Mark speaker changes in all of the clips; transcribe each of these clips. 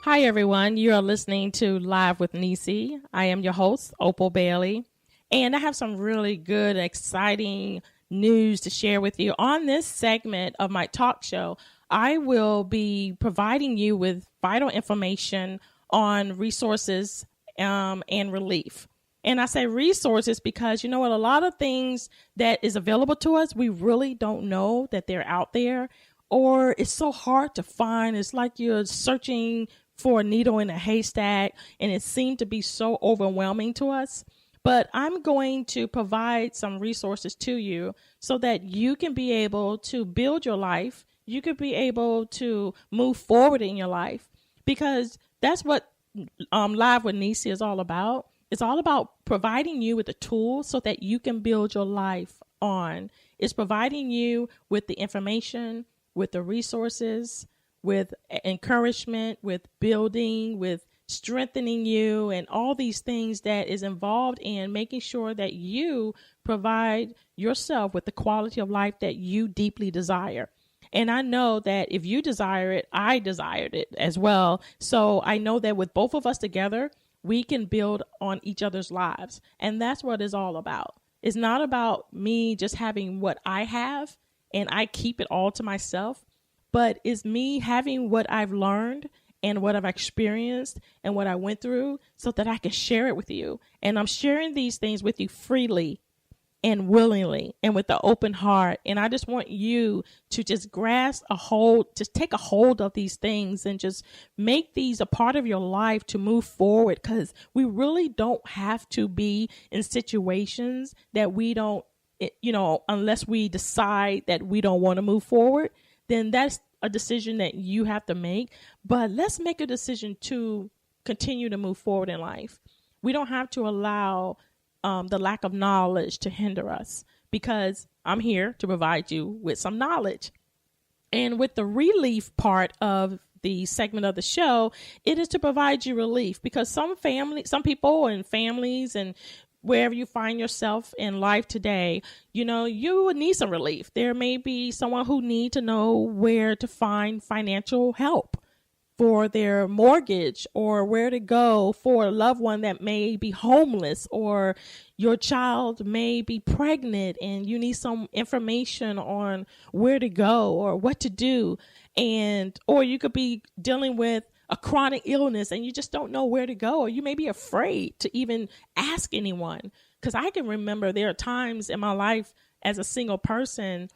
Speaker 1: Hi, everyone. You are listening to Live with Necee. I am your host, Opal Bailey, and I have some really good, exciting news to share with you. On this segment of my talk show, I will be providing you with vital information on resources and relief. And I say resources because you know what? A lot of things that is available to us, we really don't know that they're out there, or it's so hard to find. It's like you're searching for a needle in a haystack, and it seemed to be so overwhelming to us. But I'm going to provide some resources to you so that you can be able to build your life. You could be able to move forward in your life, because that's what Live with Necee is all about. It's all about providing you with the tools so that you can build your life on. It's providing you with the information, with the resources, with encouragement, with building, with strengthening you, and all these things that is involved in making sure that you provide yourself with the quality of life that you deeply desire. And I know that if you desire it, I desired it as well. So I know that with both of us together, we can build on each other's lives. And that's what it's all about. It's not about me just having what I have and I keep it all to myself, but it's me having what I've learned and what I've experienced and what I went through so that I can share it with you. And I'm sharing these things with you freely and willingly and with an open heart. And I just want you to just grasp a hold, just take a hold of these things and just make these a part of your life to move forward, because we really don't have to be in situations that we don't, unless we decide that we don't want to move forward, then that's a decision that you have to make. But let's make a decision to continue to move forward in life. We don't have to allow the lack of knowledge to hinder us, because I'm here to provide you with some knowledge. And with the relief part of the segment of the show, it is to provide you relief, because some people and families and wherever you find yourself in life today, you would need some relief. There may be someone who need to know where to find financial help for their mortgage, or where to go for a loved one that may be homeless, or your child may be pregnant and you need some information on where to go or what to do. Or you could be dealing with a chronic illness and you just don't know where to go, or you may be afraid to even ask anyone. Because I can remember there are times in my life as a single person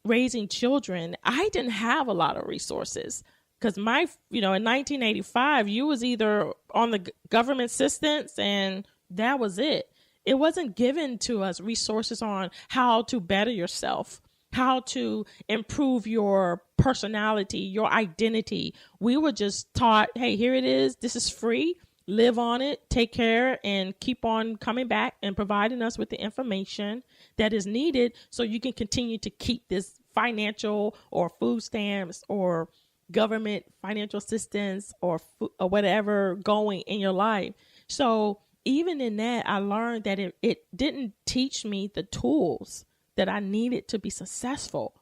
Speaker 1: raising children, I didn't have a lot of resources. Because in 1985, you was either on the government assistance and that was it. It wasn't given to us resources on how to better yourself, how to improve your personality, your identity. We were just taught, hey, here it is. This is free. Live on it, take care, and keep on coming back and providing us with the information that is needed so you can continue to keep this financial or food stamps or government financial assistance or whatever going in your life. So even in that, I learned that it didn't teach me the tools that I needed to be successful.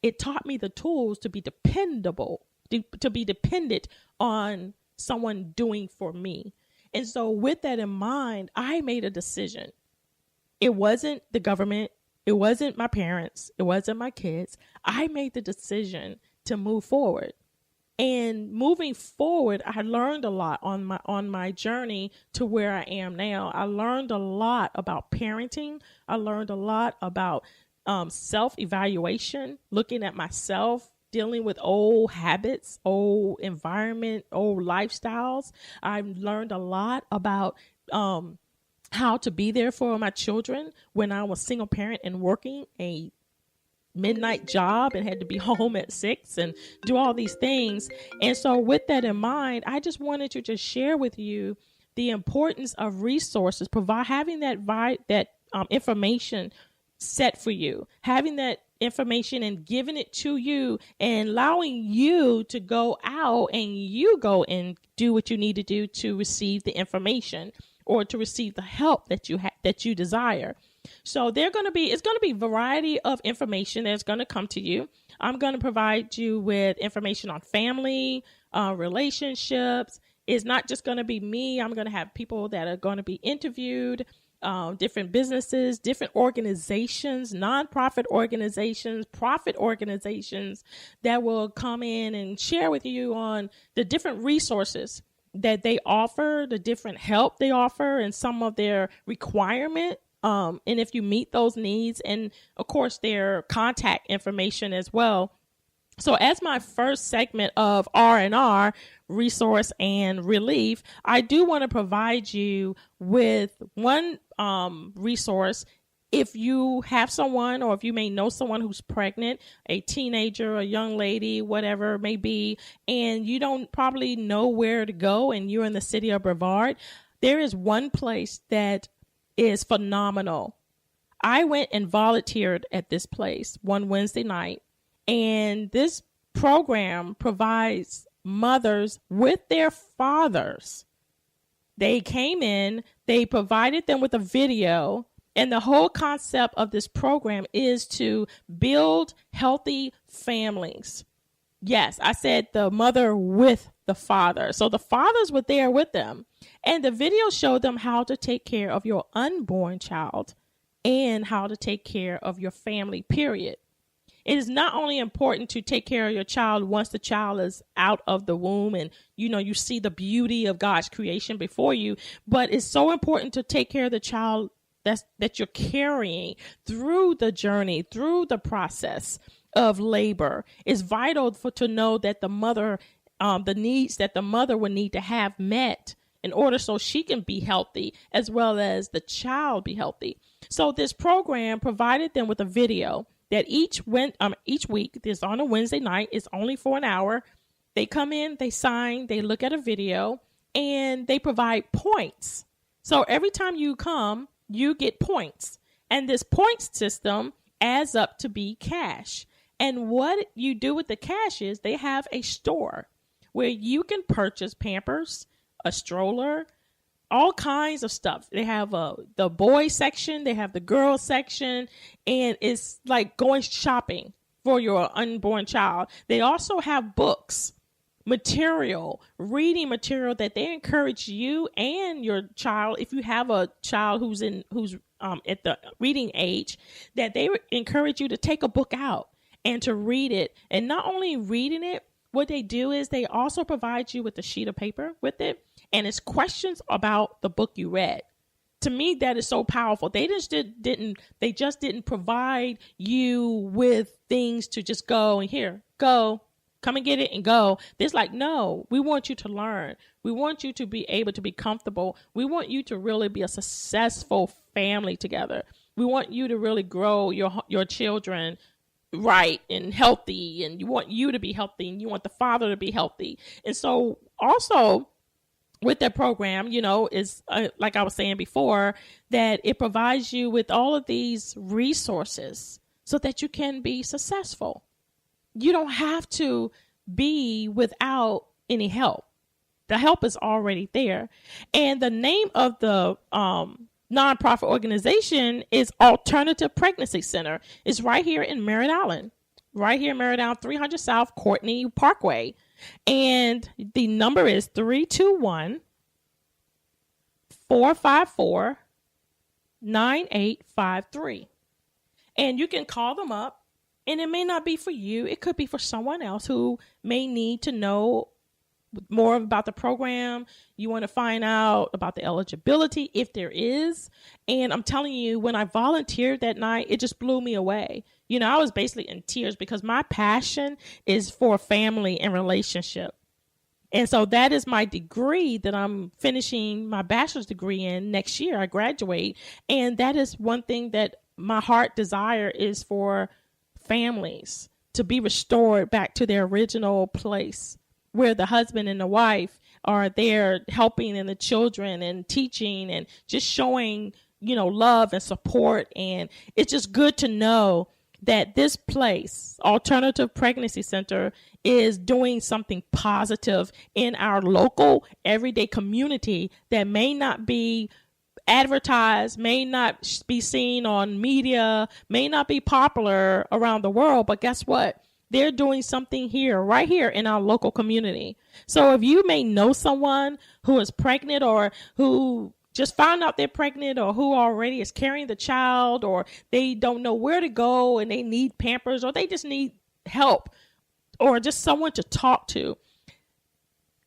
Speaker 1: It taught me the tools to be dependable, to be dependent on someone doing for me. And so with that in mind, I made a decision. It wasn't the government. It wasn't my parents. It wasn't my kids. I made the decision to move forward. And moving forward, I learned a lot on my journey to where I am now. I learned a lot about parenting. I learned a lot about self-evaluation, looking at myself, dealing with old habits, old environment, old lifestyles. I learned a lot about how to be there for my children when I was single parent and working a midnight job and had to be home at 6 and do all these things. And so with that in mind, I just wanted to just share with you the importance of resources, having that information set for you, having that information and giving it to you and allowing you to go out and you go and do what you need to do to receive the information or to receive the help that you desire. So it's going to be a variety of information that's going to come to you. I'm going to provide you with information on family, relationships. It's not just going to be me. I'm going to have people that are going to be interviewed, different businesses, different organizations, nonprofit organizations, profit organizations that will come in and share with you on the different resources that they offer, the different help they offer, and some of their requirement. And if you meet those needs, and of course their contact information as well. So as my first segment of R&R, resource and relief, I do want to provide you with one resource. If you have someone, or if you may know someone who's pregnant, a teenager, a young lady, whatever it may be, and you don't probably know where to go and you're in the city of Brevard, there is one place that is phenomenal. I went and volunteered at this place one Wednesday night, and this program provides mothers with their fathers. They came in, they provided them with a video, and the whole concept of this program is to build healthy families. Yes, I said the mother with the father. So the fathers were there with them. And the video showed them how to take care of your unborn child and how to take care of your family, period. It is not only important to take care of your child once the child is out of the womb and, you see the beauty of God's creation before you, but it's so important to take care of the child that you're carrying through the journey, through the process of labor. It's vital to know that the mother, the needs that the mother would need to have met in order so she can be healthy, as well as the child be healthy. So this program provided them with a video that each week, this on a Wednesday night, is only for an hour. They come in, they sign, they look at a video, and they provide points. So every time you come, you get points. And this points system adds up to be cash. And what you do with the cash is they have a store where you can purchase Pampers, a stroller, all kinds of stuff. They have the boy section, they have the girl section, and it's like going shopping for your unborn child. They also have books, reading material that they encourage you and your child, if you have a child who's at the reading age, that they encourage you to take a book out and to read it. And not only reading it, what they do is they also provide you with a sheet of paper with it, and it's questions about the book you read. To me, that is so powerful. They just didn't provide you with things to just go and go, come and get it and go. There's like, no, we want you to learn. We want you to be able to be comfortable. We want you to really be a successful family together. We want you to really grow your children right and healthy, and you want you to be healthy, and you want the father to be healthy. And so also with that program, is like I was saying before, that it provides you with all of these resources so that you can be successful. You don't have to be without any help. The help is already there. And the name of the nonprofit organization is Alternative Pregnancy Center. It's right here in Merritt Island, 300 South Courtney Parkway. And the number is 321-454-9853. And you can call them up, and it may not be for you. It could be for someone else who may need to know more about the program. You want to find out about the eligibility, if there is. And I'm telling you, when I volunteered that night, it just blew me away. I was basically in tears because my passion is for family and relationship. And so that is my degree that I'm finishing my bachelor's degree in next year. I graduate. And that is one thing that my heart desire is for families to be restored back to their original place, where the husband and the wife are there helping and the children and teaching and just showing, love and support. And it's just good to know that this place, Alternative Pregnancy Center, is doing something positive in our local everyday community that may not be advertised, may not be seen on media, may not be popular around the world. But guess what? they're doing something here, right here in our local community. So if you may know someone who is pregnant or who just found out they're pregnant or who already is carrying the child, or they don't know where to go and they need Pampers, or they just need help or just someone to talk to,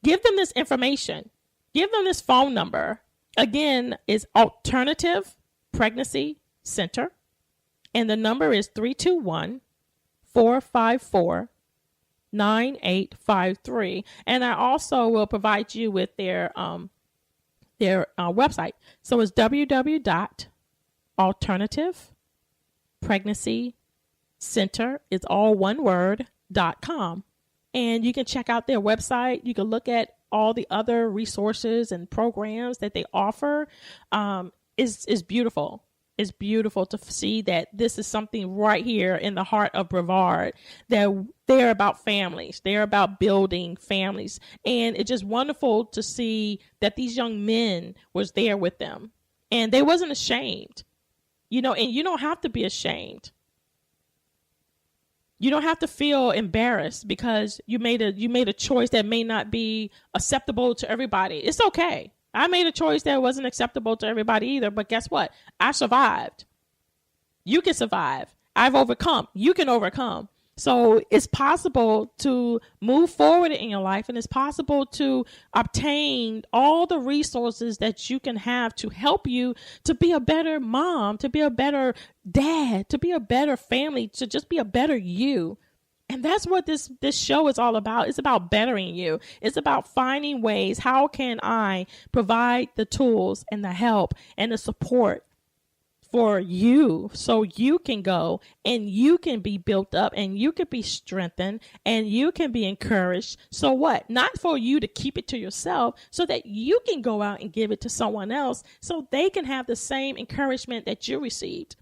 Speaker 1: give them this information. Give them this phone number. Again, is Alternative Pregnancy Center. And the number is 321-454-9853. And I also will provide you with their website. So it's www.alternativepregnancycenter, it's all one word, .com. And you can check out their website. You can look at all the other resources and programs that they offer. Is beautiful. It's beautiful to see that this is something right here in the heart of Brevard, that they're about families. They're about building families. And it's just wonderful to see that these young men was there with them and they wasn't ashamed, and you don't have to be ashamed. You don't have to feel embarrassed because you made a choice that may not be acceptable to everybody. It's okay. I made a choice that wasn't acceptable to everybody either, but guess what? I survived. You can survive. I've overcome. You can overcome. So it's possible to move forward in your life, and it's possible to obtain all the resources that you can have to help you to be a better mom, to be a better dad, to be a better family, to just be a better you. And that's what this show is all about. It's about bettering you. It's about finding ways. How can I provide the tools and the help and the support for you so you can go and you can be built up and you can be strengthened and you can be encouraged. So what? Not for you to keep it to yourself, so that you can go out and give it to someone else so they can have the same encouragement that you received.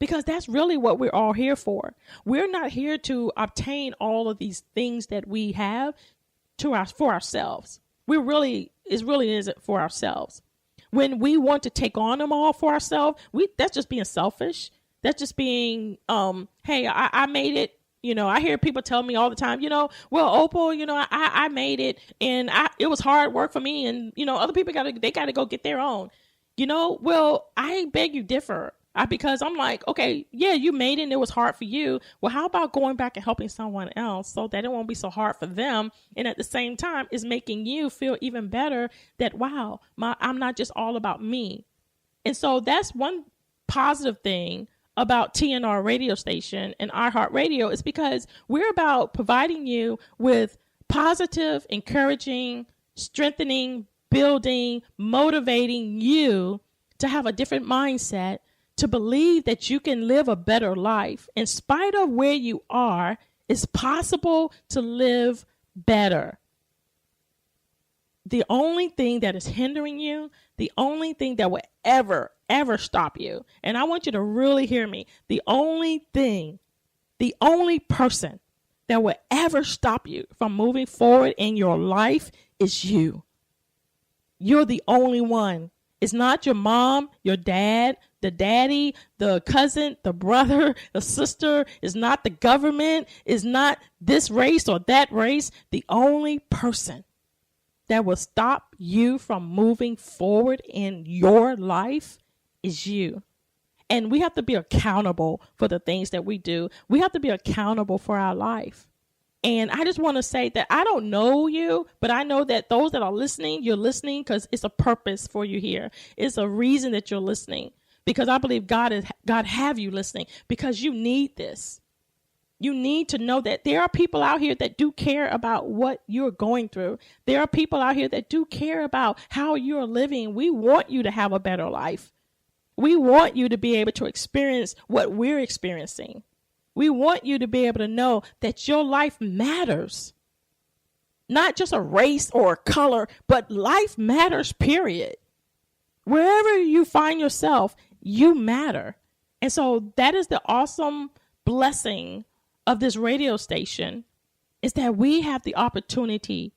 Speaker 1: Because that's really what we're all here for. We're not here to obtain all of these things that we have for ourselves. It really is for ourselves. When we want to take on them all for ourselves, that's just being selfish. That's just being, hey, I made it. I hear people tell me all the time, well, Opal, I made it and it was hard work for me. And, other people got to go get their own, well, I beg you differ. Because I'm like, okay, yeah, you made it and it was hard for you. Well, how about going back and helping someone else so that it won't be so hard for them? And at the same time, it's making you feel even better that, wow, I'm not just all about me. And so that's one positive thing about TNR radio station and iHeartRadio, is because we're about providing you with positive, encouraging, strengthening, building, motivating you to have a different mindset, to believe that you can live a better life. In spite of where you are, it's possible to live better. The only thing that is hindering you, the only thing that will ever stop you, and I want you to really hear me, the only person that will ever stop you from moving forward in your life is you. You're the only one. It's not your mom, your dad, the daddy, the cousin, the brother, the sister. It's not the government. It's not this race or that race. The only person that will stop you from moving forward in your life is you. And we have to be accountable for the things that we do. We have to be accountable for our life. And I just want to say that I don't know you, but I know that those that are listening, you're listening because it's a purpose for you here. It's a reason that you're listening, because I believe God have you listening because you need this. You need to know that there are people out here that do care about what you're going through. There are people out here that do care about how you're living. We want you to have a better life. We want you to be able to experience what we're experiencing. We want you to be able to know that your life matters. Not just a race or a color, but life matters, period. Wherever you find yourself, you matter. And so that is the awesome blessing of this radio station, is that we have the opportunity